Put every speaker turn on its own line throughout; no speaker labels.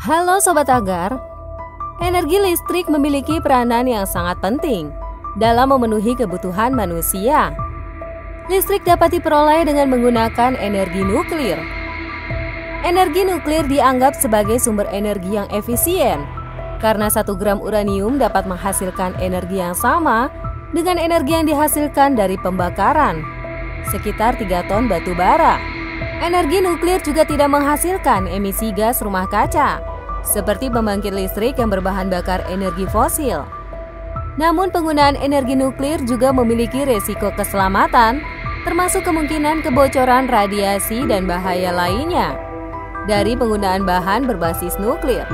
Halo Sobat Agar, energi listrik memiliki peranan yang sangat penting dalam memenuhi kebutuhan manusia. Listrik dapat diperoleh dengan menggunakan energi nuklir. Energi nuklir dianggap sebagai sumber energi yang efisien karena 1 gram uranium dapat menghasilkan energi yang sama dengan energi yang dihasilkan dari pembakaran, sekitar 3 ton batu bara. Energi nuklir juga tidak menghasilkan emisi gas rumah kaca seperti pembangkit listrik yang berbahan bakar energi fosil. Namun penggunaan energi nuklir juga memiliki resiko keselamatan, termasuk kemungkinan kebocoran radiasi dan bahaya lainnya dari penggunaan bahan berbasis nuklir.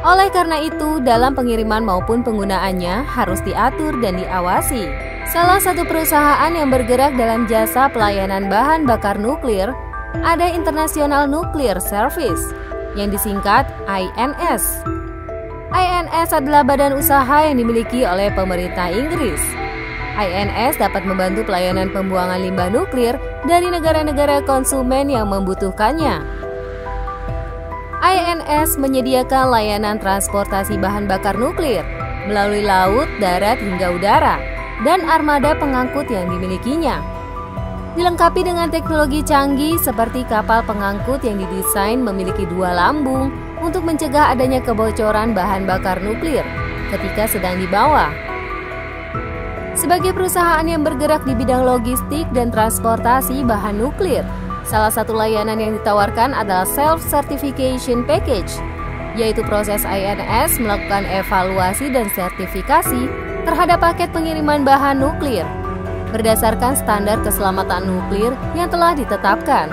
Oleh karena itu, dalam pengiriman maupun penggunaannya harus diatur dan diawasi. Salah satu perusahaan yang bergerak dalam jasa pelayanan bahan bakar nuklir ada International Nuclear Service, yang disingkat INS. INS adalah badan usaha yang dimiliki oleh pemerintah Inggris. INS dapat membantu pelayanan pembuangan limbah nuklir dari negara-negara konsumen yang membutuhkannya. INS menyediakan layanan transportasi bahan bakar nuklir melalui laut, darat, hingga udara, dan armada pengangkut yang dimilikinya. Dilengkapi dengan teknologi canggih seperti kapal pengangkut yang didesain memiliki 2 lambung untuk mencegah adanya kebocoran bahan bakar nuklir ketika sedang dibawa. Sebagai perusahaan yang bergerak di bidang logistik dan transportasi bahan nuklir, salah satu layanan yang ditawarkan adalah Self-Certification Package, yaitu proses INS melakukan evaluasi dan sertifikasi terhadap paket pengiriman bahan nuklir berdasarkan standar keselamatan nuklir yang telah ditetapkan.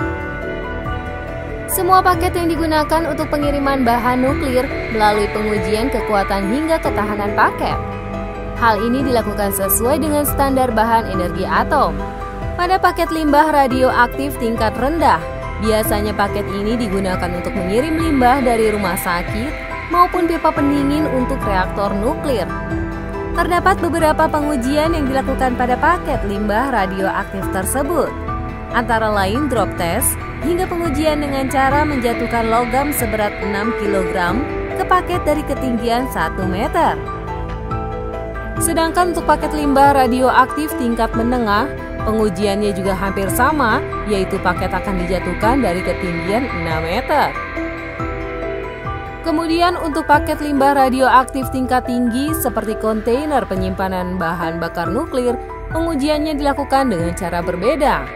Semua paket yang digunakan untuk pengiriman bahan nuklir melalui pengujian kekuatan hingga ketahanan paket. Hal ini dilakukan sesuai dengan standar bahan energi atom. Pada paket limbah radioaktif tingkat rendah, biasanya paket ini digunakan untuk mengirim limbah dari rumah sakit maupun pipa pendingin untuk reaktor nuklir. Terdapat beberapa pengujian yang dilakukan pada paket limbah radioaktif tersebut, antara lain drop test hingga pengujian dengan cara menjatuhkan logam seberat 6 kg ke paket dari ketinggian 1 meter. Sedangkan untuk paket limbah radioaktif tingkat menengah, pengujiannya juga hampir sama, yaitu paket akan dijatuhkan dari ketinggian 6 meter. Kemudian untuk paket limbah radioaktif tingkat tinggi seperti kontainer penyimpanan bahan bakar nuklir, pengujiannya dilakukan dengan cara berbeda.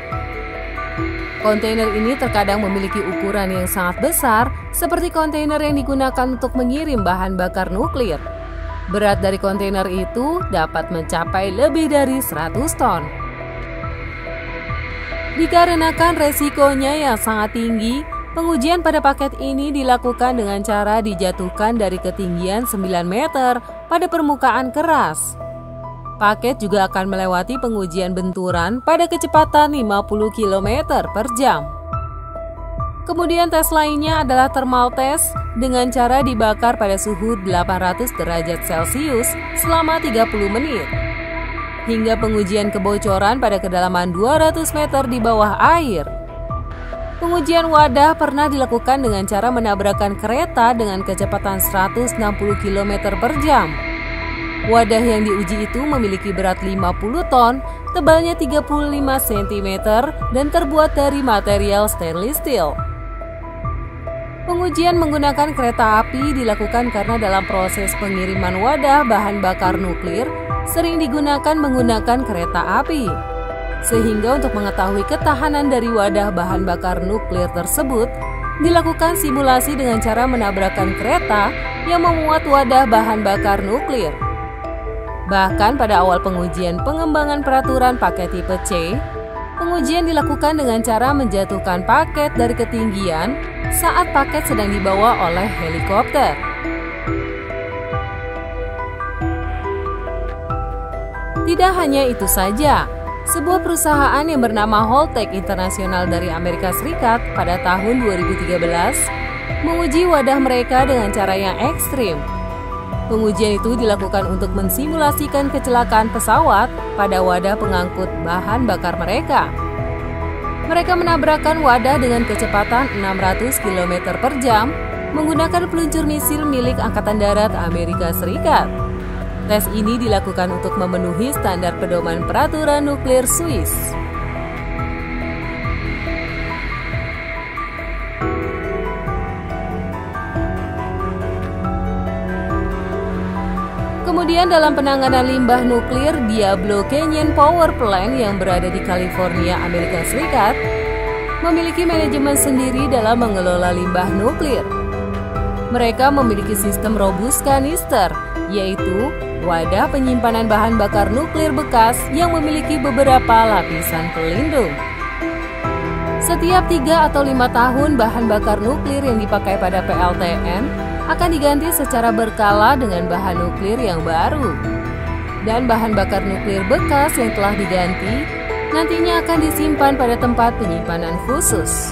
Kontainer ini terkadang memiliki ukuran yang sangat besar, seperti kontainer yang digunakan untuk mengirim bahan bakar nuklir. Berat dari kontainer itu dapat mencapai lebih dari 100 ton. Dikarenakan resikonya yang sangat tinggi, pengujian pada paket ini dilakukan dengan cara dijatuhkan dari ketinggian 9 meter pada permukaan keras. Paket juga akan melewati pengujian benturan pada kecepatan 50 km per jam. Kemudian tes lainnya adalah thermal test dengan cara dibakar pada suhu 800 derajat Celcius selama 30 menit. Hingga pengujian kebocoran pada kedalaman 200 meter di bawah air. Pengujian wadah pernah dilakukan dengan cara menabrakkan kereta dengan kecepatan 160 km per jam. Wadah yang diuji itu memiliki berat 50 ton, tebalnya 35 cm, dan terbuat dari material stainless steel. Pengujian menggunakan kereta api dilakukan karena dalam proses pengiriman wadah bahan bakar nuklir sering digunakan menggunakan kereta api. Sehingga untuk mengetahui ketahanan dari wadah bahan bakar nuklir tersebut, dilakukan simulasi dengan cara menabrakkan kereta yang memuat wadah bahan bakar nuklir. Bahkan pada awal pengujian pengembangan peraturan paket tipe C, pengujian dilakukan dengan cara menjatuhkan paket dari ketinggian saat paket sedang dibawa oleh helikopter. Tidak hanya itu saja, sebuah perusahaan yang bernama Holtec International dari Amerika Serikat pada tahun 2013 menguji wadah mereka dengan cara yang ekstrim. Pengujian itu dilakukan untuk mensimulasikan kecelakaan pesawat pada wadah pengangkut bahan bakar mereka. Mereka menabrakkan wadah dengan kecepatan 600 km per jam menggunakan peluncur misil milik Angkatan Darat Amerika Serikat. Tes ini dilakukan untuk memenuhi standar pedoman peraturan nuklir Swiss. Kemudian dalam penanganan limbah nuklir, Diablo Canyon Power Plant yang berada di California, Amerika Serikat, memiliki manajemen sendiri dalam mengelola limbah nuklir. Mereka memiliki sistem robust kanister, yaitu wadah penyimpanan bahan bakar nuklir bekas yang memiliki beberapa lapisan pelindung. Setiap 3 atau 5 tahun, bahan bakar nuklir yang dipakai pada PLTN akan diganti secara berkala dengan bahan nuklir yang baru. Dan bahan bakar nuklir bekas yang telah diganti nantinya akan disimpan pada tempat penyimpanan khusus.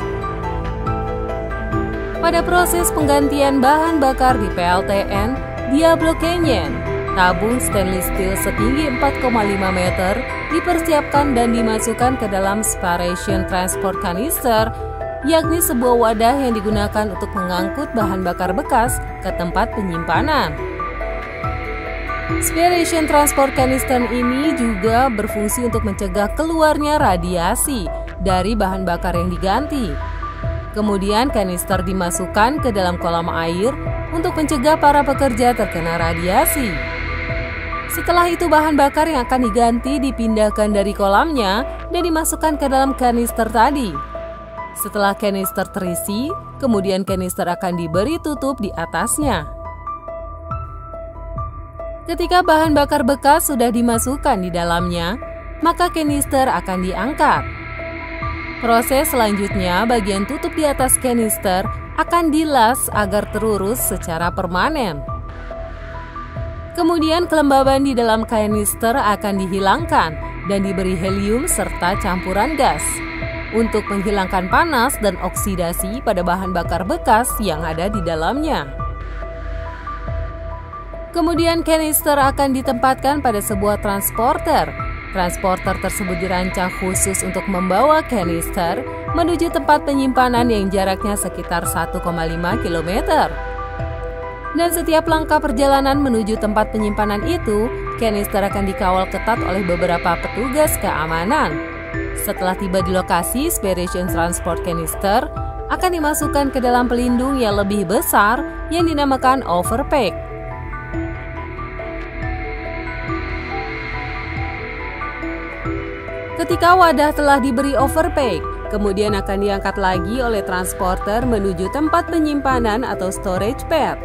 Pada proses penggantian bahan bakar di PLTN Diablo Canyon, tabung stainless steel setinggi 4,5 meter dipersiapkan dan dimasukkan ke dalam Spiration Transport Canister, yakni sebuah wadah yang digunakan untuk mengangkut bahan bakar bekas ke tempat penyimpanan. Spiration Transport Canister ini juga berfungsi untuk mencegah keluarnya radiasi dari bahan bakar yang diganti. Kemudian kanister dimasukkan ke dalam kolam air untuk mencegah para pekerja terkena radiasi. Setelah itu bahan bakar yang akan diganti dipindahkan dari kolamnya dan dimasukkan ke dalam kanister tadi. Setelah kanister terisi, kemudian kanister akan diberi tutup di atasnya. Ketika bahan bakar bekas sudah dimasukkan di dalamnya, maka kanister akan diangkat. Proses selanjutnya, bagian tutup di atas kanister akan dilas agar terurus secara permanen. Kemudian kelembaban di dalam kanister akan dihilangkan dan diberi helium serta campuran gas untuk menghilangkan panas dan oksidasi pada bahan bakar bekas yang ada di dalamnya. Kemudian kanister akan ditempatkan pada sebuah transporter. Transporter tersebut dirancang khusus untuk membawa kanister menuju tempat penyimpanan yang jaraknya sekitar 1,5 km. Dan setiap langkah perjalanan menuju tempat penyimpanan itu, kanister akan dikawal ketat oleh beberapa petugas keamanan. Setelah tiba di lokasi, Spiration Transport Canister akan dimasukkan ke dalam pelindung yang lebih besar yang dinamakan overpack. Ketika wadah telah diberi overpack, kemudian akan diangkat lagi oleh transporter menuju tempat penyimpanan atau storage pad.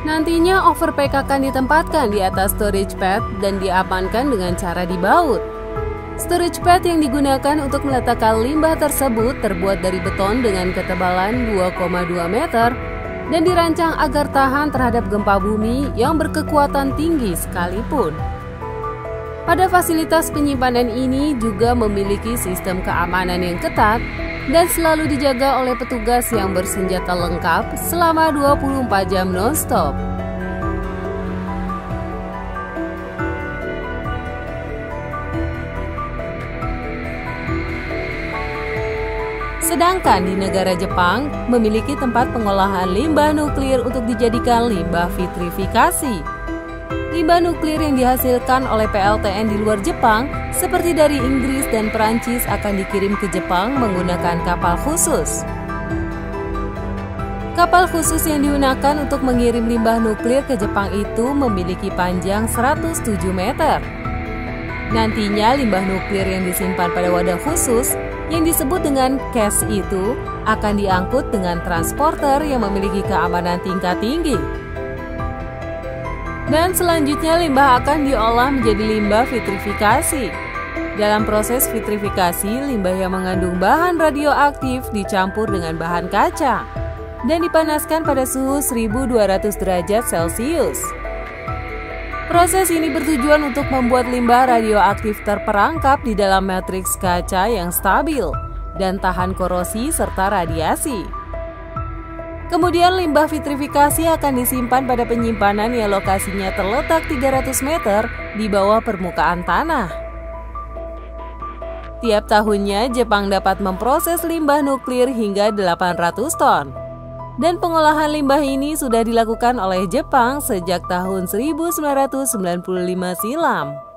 Nantinya overpack akan ditempatkan di atas storage pad dan diamankan dengan cara dibaut. Storage pad yang digunakan untuk meletakkan limbah tersebut terbuat dari beton dengan ketebalan 2,2 meter dan dirancang agar tahan terhadap gempa bumi yang berkekuatan tinggi sekalipun. Pada fasilitas penyimpanan ini juga memiliki sistem keamanan yang ketat dan selalu dijaga oleh petugas yang bersenjata lengkap selama 24 jam non-stop. Sedangkan di negara Jepang memiliki tempat pengolahan limbah nuklir untuk dijadikan limbah vitrifikasi. Limbah nuklir yang dihasilkan oleh PLTN di luar Jepang, seperti dari Inggris dan Perancis, akan dikirim ke Jepang menggunakan kapal khusus. Kapal khusus yang digunakan untuk mengirim limbah nuklir ke Jepang itu memiliki panjang 107 meter. Nantinya limbah nuklir yang disimpan pada wadah khusus yang disebut dengan cache itu akan diangkut dengan transporter yang memiliki keamanan tingkat tinggi. Dan selanjutnya limbah akan diolah menjadi limbah vitrifikasi. Dalam proses vitrifikasi, limbah yang mengandung bahan radioaktif dicampur dengan bahan kaca dan dipanaskan pada suhu 1200 derajat Celcius. Proses ini bertujuan untuk membuat limbah radioaktif terperangkap di dalam matriks kaca yang stabil dan tahan korosi serta radiasi. Kemudian limbah vitrifikasi akan disimpan pada penyimpanan yang lokasinya terletak 300 meter di bawah permukaan tanah. Tiap tahunnya Jepang dapat memproses limbah nuklir hingga 800 ton. Dan pengolahan limbah ini sudah dilakukan oleh Jepang sejak tahun 1995 silam.